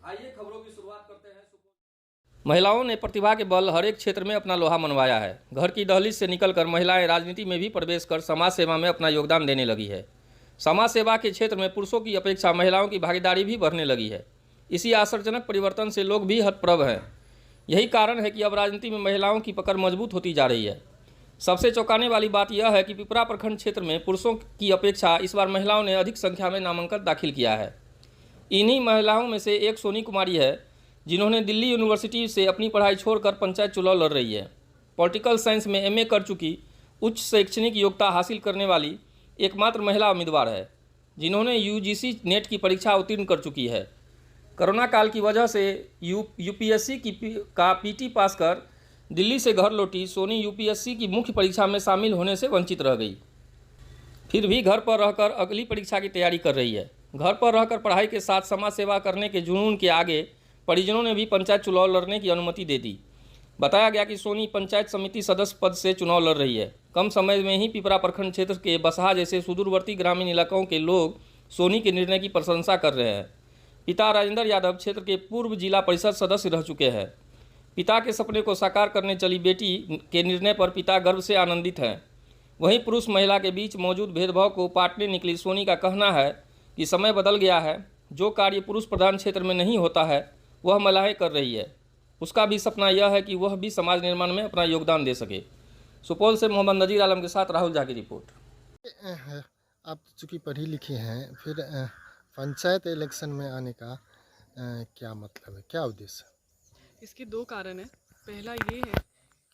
आइए खबरों की शुरुआत करते हैं। महिलाओं ने प्रतिभा के बल हर एक क्षेत्र में अपना लोहा मनवाया है। घर की दहलीज से निकलकर महिलाएं राजनीति में भी प्रवेश कर समाज सेवा में अपना योगदान देने लगी है। समाज सेवा के क्षेत्र में पुरुषों की अपेक्षा महिलाओं की भागीदारी भी बढ़ने लगी है। इसी आश्चर्यजनक परिवर्तन से लोग भी हतप्रभ हैं। यही कारण है कि अब राजनीति में महिलाओं की पकड़ मजबूत होती जा रही है। सबसे चौंकाने वाली बात यह है कि पिपरा प्रखंड क्षेत्र में पुरुषों की अपेक्षा इस बार महिलाओं ने अधिक संख्या में नामांकन दाखिल किया है। इन्हीं महिलाओं में से एक सोनी कुमारी है, जिन्होंने दिल्ली यूनिवर्सिटी से अपनी पढ़ाई छोड़कर पंचायत चुनाव लड़ रही है। पॉलिटिकल साइंस में एमए कर चुकी, उच्च शैक्षणिक योग्यता हासिल करने वाली एकमात्र महिला उम्मीदवार है, जिन्होंने यूजीसी नेट की परीक्षा उत्तीर्ण कर चुकी है। कोरोना काल की वजह से यूपीएससी का पीटी पास कर दिल्ली से घर लौटी सोनी यूपीएससी की मुख्य परीक्षा में शामिल होने से वंचित रह गई। फिर भी घर पर रहकर अगली परीक्षा की तैयारी कर रही है। घर पर रहकर पढ़ाई के साथ समाज सेवा करने के जुनून के आगे परिजनों ने भी पंचायत चुनाव लड़ने की अनुमति दे दी। बताया गया कि सोनी पंचायत समिति सदस्य पद से चुनाव लड़ रही है। कम समय में ही पिपरा प्रखंड क्षेत्र के बसहा जैसे सुदूरवर्ती ग्रामीण इलाकों के लोग सोनी के निर्णय की प्रशंसा कर रहे हैं। पिता राजेंद्र यादव क्षेत्र के पूर्व जिला परिषद सदस्य रह चुके हैं। पिता के सपने को साकार करने चली बेटी के निर्णय पर पिता गर्व से आनंदित हैं। वहीं पुरुष महिला के बीच मौजूद भेदभाव को पाटने निकली सोनी का कहना है कि समय बदल गया है। जो कार्य पुरुष प्रधान क्षेत्र में नहीं होता है वह महिलाएं कर रही है। उसका भी सपना यह है कि वह भी समाज निर्माण में अपना योगदान दे सके। सुपौल से मोहम्मद नजीर आलम के साथ राहुल झा की रिपोर्ट। आप चूँकि पढ़ी लिखी हैं, फिर पंचायत इलेक्शन में आने का क्या मतलब है, क्या उद्देश्य है? इसके दो कारण हैं। पहला ये है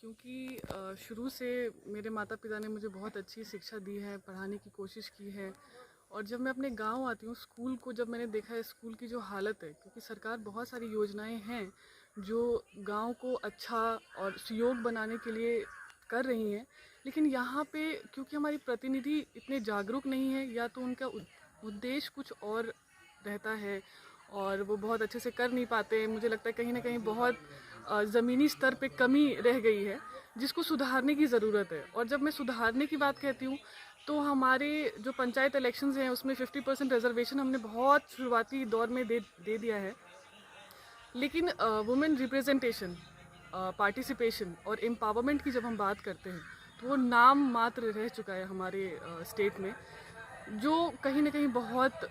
क्योंकि शुरू से मेरे माता पिता ने मुझे बहुत अच्छी शिक्षा दी है, पढ़ाने की कोशिश की है। और जब मैं अपने गांव आती हूँ, स्कूल को जब मैंने देखा है, स्कूल की जो हालत है, क्योंकि सरकार बहुत सारी योजनाएं हैं जो गांव को अच्छा और सुयोग बनाने के लिए कर रही हैं, लेकिन यहाँ पे क्योंकि हमारी प्रतिनिधि इतने जागरूक नहीं है, या तो उनका उद्देश्य कुछ और रहता है और वो बहुत अच्छे से कर नहीं पाते। मुझे लगता है कहीं ना कहीं बहुत ज़मीनी स्तर पे कमी रह गई है, जिसको सुधारने की ज़रूरत है। और जब मैं सुधारने की बात कहती हूँ, तो हमारे जो पंचायत इलेक्शंस हैं उसमें 50% रिजर्वेशन हमने बहुत शुरुआती दौर में दे दिया है, लेकिन वुमेन रिप्रेजेंटेशन, पार्टिसिपेशन और एम्पावरमेंट की जब हम बात करते हैं, तो वो नाम मात्र रह चुका है हमारे स्टेट में, जो कहीं ना कहीं बहुत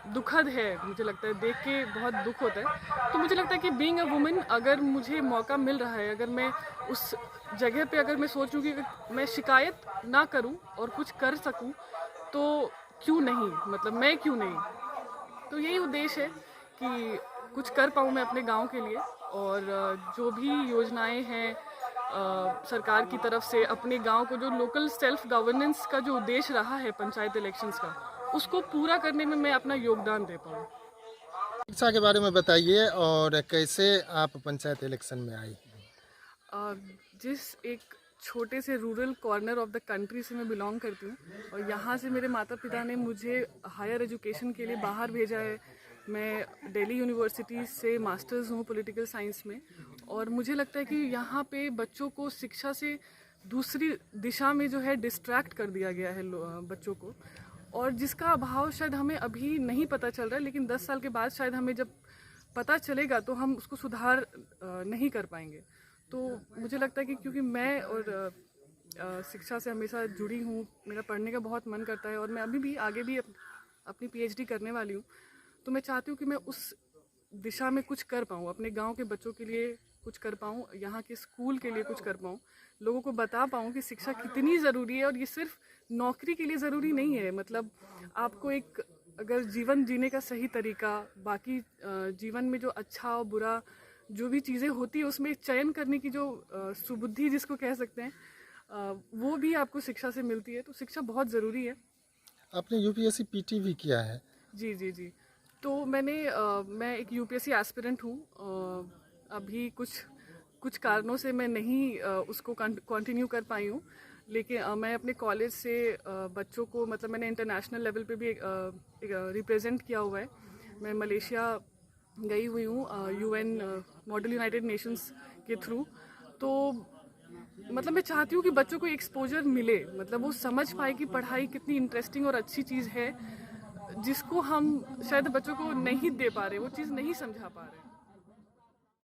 दुखद है। मुझे लगता है देख के बहुत दुख होता है। तो मुझे लगता है कि बीइंग अ वुमेन, अगर मुझे मौका मिल रहा है, अगर मैं उस जगह पे अगर मैं सोचूं कि मैं शिकायत ना करूं और कुछ कर सकूं, तो क्यों नहीं, मतलब मैं क्यों नहीं। तो यही उद्देश्य है कि कुछ कर पाऊँ मैं अपने गांव के लिए, और जो भी योजनाएं हैं सरकार की तरफ से अपने गांव को, जो लोकल सेल्फ गवर्नेंस का जो उद्देश्य रहा है पंचायत इलेक्शंस का, उसको पूरा करने में मैं अपना योगदान दे पाऊँ। शिक्षा के बारे में बताइए और कैसे आप पंचायत इलेक्शन में आई? जिस एक छोटे से rural corner of the country से मैं बिलोंग करती हूँ, और यहाँ से मेरे माता पिता ने मुझे हायर एजुकेशन के लिए बाहर भेजा है। मैं दिल्ली यूनिवर्सिटी से मास्टर्स हूँ पॉलिटिकल साइंस में, और मुझे लगता है कि यहाँ पे बच्चों को शिक्षा से दूसरी दिशा में जो है डिस्ट्रैक्ट कर दिया गया है बच्चों को, और जिसका अभाव शायद हमें अभी नहीं पता चल रहा है, लेकिन 10 साल के बाद शायद हमें जब पता चलेगा तो हम उसको सुधार नहीं कर पाएंगे। तो मुझे लगता है कि क्योंकि मैं और शिक्षा से हमेशा जुड़ी हूँ, मेरा पढ़ने का बहुत मन करता है, और मैं अभी भी आगे भी अपनी पीएचडी करने वाली हूँ, तो मैं चाहती हूँ कि मैं उस दिशा में कुछ कर पाऊँ, अपने गांव के बच्चों के लिए कुछ कर पाऊँ, यहाँ के स्कूल के लिए कुछ कर पाऊँ, लोगों को बता पाऊँ कि शिक्षा कितनी ज़रूरी है। और ये सिर्फ नौकरी के लिए ज़रूरी नहीं है, मतलब आपको एक अगर जीवन जीने का सही तरीका, बाकी जीवन में जो अच्छा और बुरा जो भी चीज़ें होती है उसमें चयन करने की जो सुबुद्धि जिसको कह सकते हैं, वो भी आपको शिक्षा से मिलती है। तो शिक्षा बहुत ज़रूरी है। आपने यूपीएससी पीटी भी किया है? जी जी जी। तो मैं एक यूपीएससी एस्पिरेंट हूँ। अभी कुछ कारणों से मैं नहीं उसको कंटिन्यू कर पाई हूँ, लेकिन मैं अपने कॉलेज से बच्चों को, मतलब मैंने इंटरनेशनल लेवल पे भी रिप्रेजेंट किया हुआ है। मैं मलेशिया गई हुई हूँ यूएन मॉडल यूनाइटेड नेशंस के थ्रू। तो मतलब मैं चाहती हूँ कि बच्चों को एक्सपोजर मिले, मतलब वो समझ पाए कि पढ़ाई कितनी इंटरेस्टिंग और अच्छी चीज़ है। जिसको हम शायद बच्चों को नहीं दे पा रहे, वो चीज़ नहीं समझा पा रहे।